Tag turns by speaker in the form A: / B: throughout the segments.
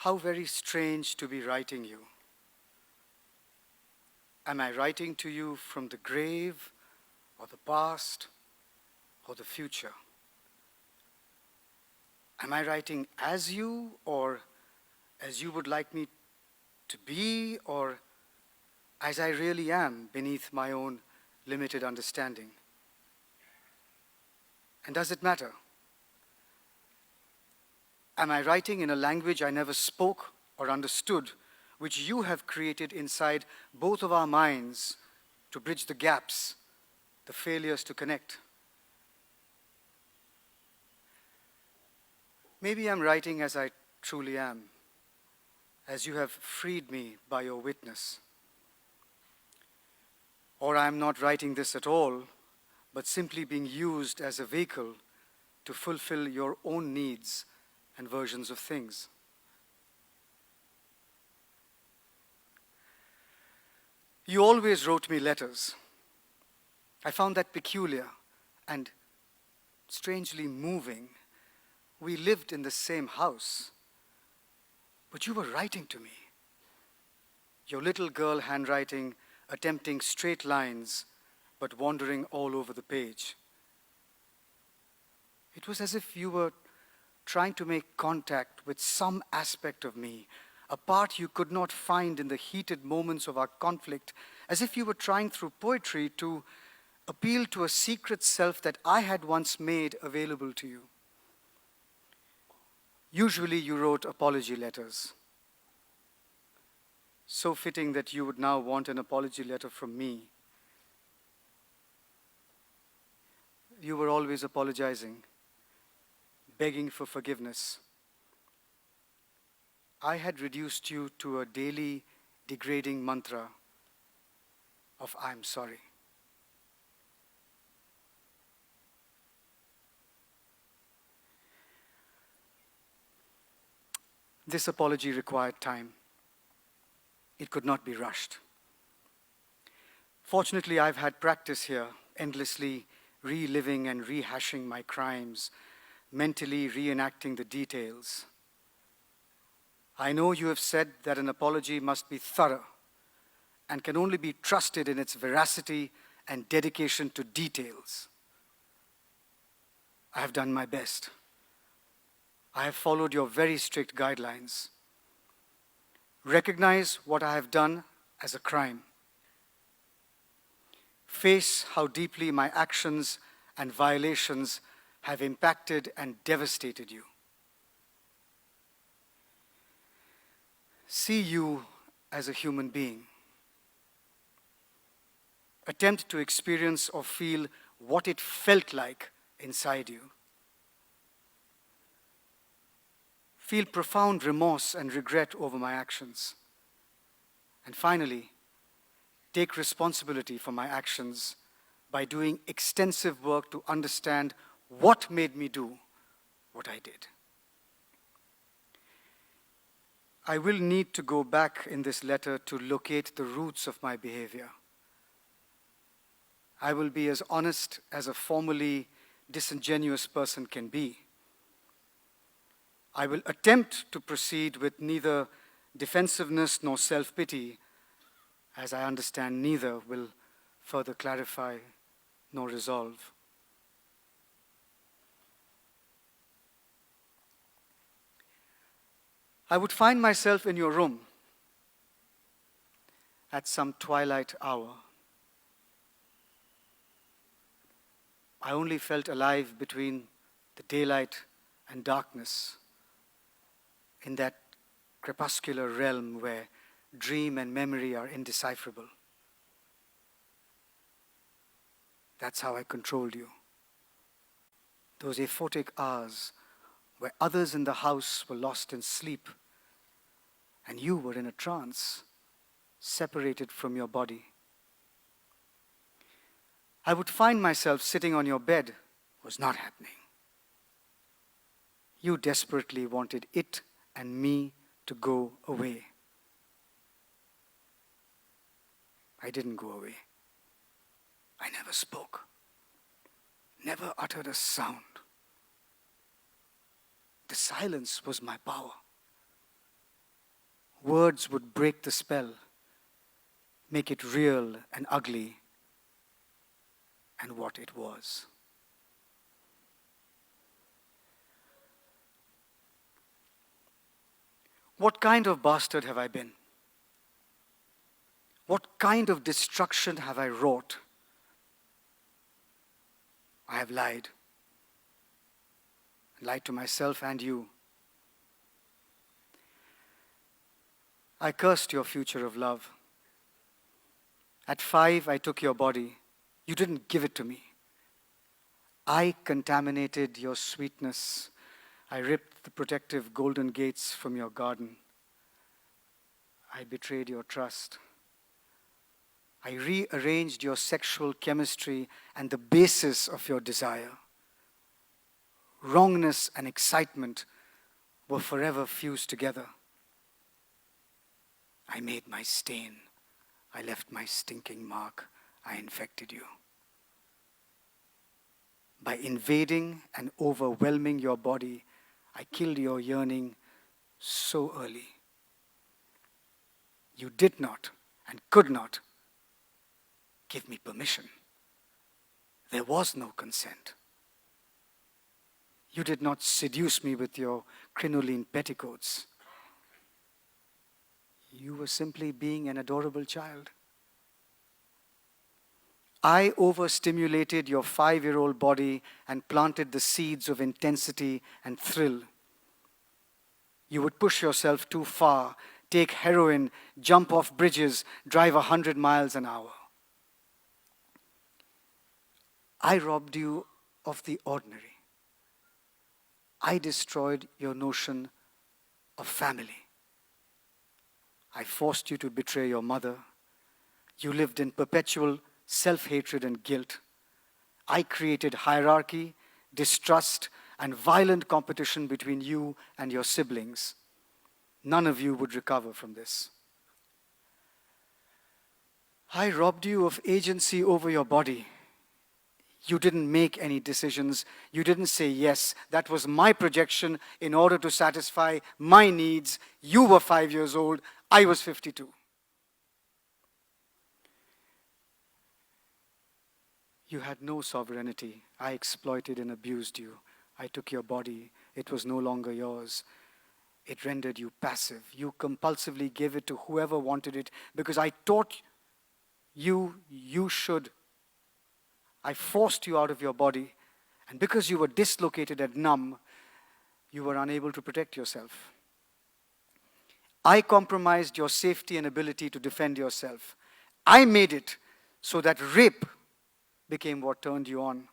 A: How very strange to be writing you. Am I writing to you from the grave, or the past, or the future? Am I writing as you, or as you would like me to be, or as I really am beneath my own limited understanding? And does it matter? Am I writing in a language I never spoke or understood, which you have created inside both of our minds to bridge the gaps, the failures to connect? Maybe I'm writing as I truly am, as you have freed me by your witness. Or I'm not writing this at all, but simply being used as a vehicle to fulfill your own needs and versions of things. You always wrote me letters. I found that peculiar and strangely moving. We lived in the same house, but you were writing to me. Your little girl handwriting, attempting straight lines, but wandering all over the page. It was as if you were trying to make contact with some aspect of me, a part you could not find in the heated moments of our conflict, as if you were trying through poetry to appeal to a secret self that I had once made available to you. Usually you wrote apology letters. So fitting that you would now want an apology letter from me. You were always apologizing, begging for forgiveness. I had reduced you to a daily degrading mantra of I'm sorry. This apology required time. It could not be rushed. Fortunately, I've had practice here, endlessly reliving and rehashing my crimes, mentally reenacting the details. I know you have said that an apology must be thorough and can only be trusted in its veracity and dedication to details. I have done my best. I have followed your very strict guidelines. Recognize what I have done as a crime. Face how deeply my actions and violations have impacted and devastated you. See you as a human being. Attempt to experience or feel what it felt like inside you. Feel profound remorse and regret over my actions. And finally, take responsibility for my actions by doing extensive work to understand what made me do what I did. I will need to go back in this letter to locate the roots of my behavior. I will be as honest as a formally disingenuous person can be. I will attempt to proceed with neither defensiveness nor self-pity, as I understand neither will further clarify nor resolve. I would find myself in your room at some twilight hour. I only felt alive between the daylight and darkness, in that crepuscular realm where dream and memory are indecipherable. That's how I controlled you. Those aphotic hours where others in the house were lost in sleep and you were in a trance, separated from your body. I would find myself sitting on your bed, was not happening. You desperately wanted it and me to go away. I didn't go away. I never spoke, never uttered a sound. The silence was my power. words would break the spell, make it real and ugly, and what it was. What kind of bastard have I been? What kind of destruction have I wrought? I have lied to myself and you. I cursed your future of love. At 5, I took your body. You didn't give it to me. I contaminated your sweetness. I ripped the protective golden gates from your garden. I betrayed your trust. I rearranged your sexual chemistry and the basis of your desire. Wrongness and excitement were forever fused together. I made my stain. I left my stinking mark. I infected you. By invading and overwhelming your body, I killed your yearning so early. You did not and could not give me permission. There was no consent. You did not seduce me with your crinoline petticoats. You were simply being an adorable child. I overstimulated your 5-year-old body and planted the seeds of intensity and thrill. You would push yourself too far, take heroin, jump off bridges, drive 100 miles an hour. I robbed you of the ordinary. I destroyed your notion of family. I forced you to betray your mother. You lived in perpetual self-hatred and guilt. I created hierarchy, distrust, and violent competition between you and your siblings. None of you would recover from this. I robbed you of agency over your body. You didn't make any decisions. You didn't say yes. That was my projection in order to satisfy my needs. You were 5 years old. I was 52. You had no sovereignty. I exploited and abused you. I took your body. It was no longer yours. It rendered you passive. You compulsively gave it to whoever wanted it because I taught you should. I forced you out of your body, and because you were dislocated and numb, you were unable to protect yourself. I compromised your safety and ability to defend yourself. I made it so that rape became what turned you on.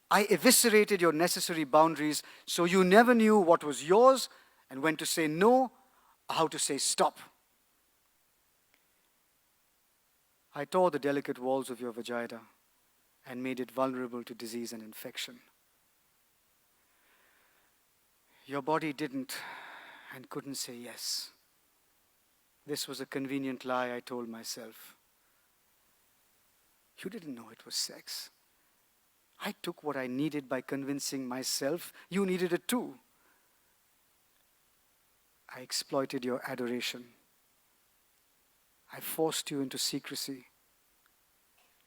A: I eviscerated your necessary boundaries so you never knew what was yours and when to say no, or how to say stop. I tore the delicate walls of your vagina and made it vulnerable to disease and infection. Your body didn't and couldn't say yes. This was a convenient lie I told myself. You didn't know it was sex. I took what I needed by convincing myself you needed it too. I exploited your adoration. I forced you into secrecy,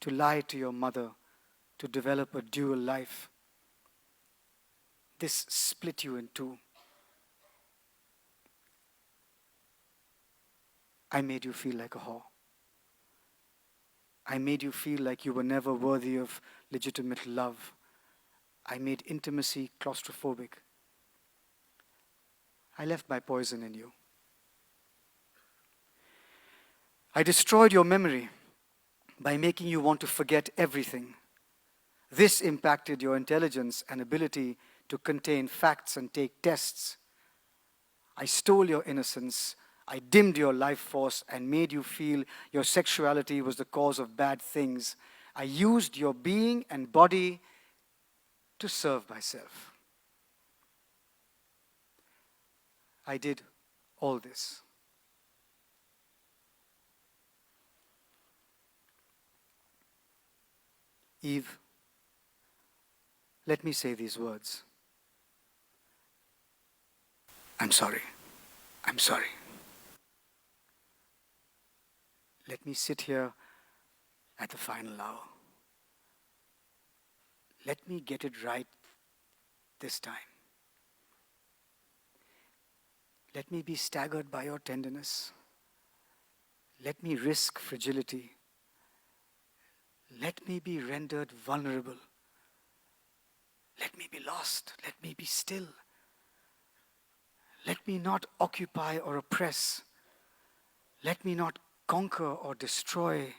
A: to lie to your mother, to develop a dual life. This split you in two. I made you feel like a whore. I made you feel like you were never worthy of legitimate love. I made intimacy claustrophobic. I left my poison in you. I destroyed your memory by making you want to forget everything. This impacted your intelligence and ability to contain facts and take tests. I stole your innocence. I dimmed your life force and made you feel your sexuality was the cause of bad things. I used your being and body to serve myself. I did all this. Eve, let me say these words. I'm sorry. I'm sorry. Let me sit here at the final hour. Let me get it right this time. Let me be staggered by your tenderness. Let me risk fragility. Let me be rendered vulnerable. Let me be lost. Let me be still. Let me not occupy or oppress. Let me not conquer or destroy.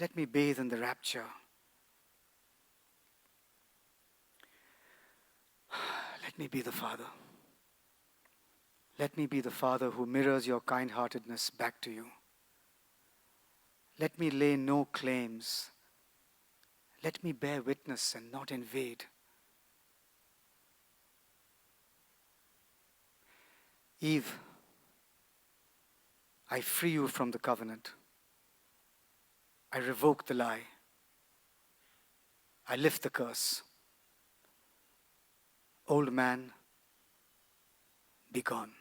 A: Let me bathe in the rapture. Let me be the Father. Let me be the Father who mirrors your kind-heartedness back to you. Let me lay no claims. Let me bear witness and not invade. Eve, I free you from the covenant. I revoke the lie. I lift the curse. Old man, be gone.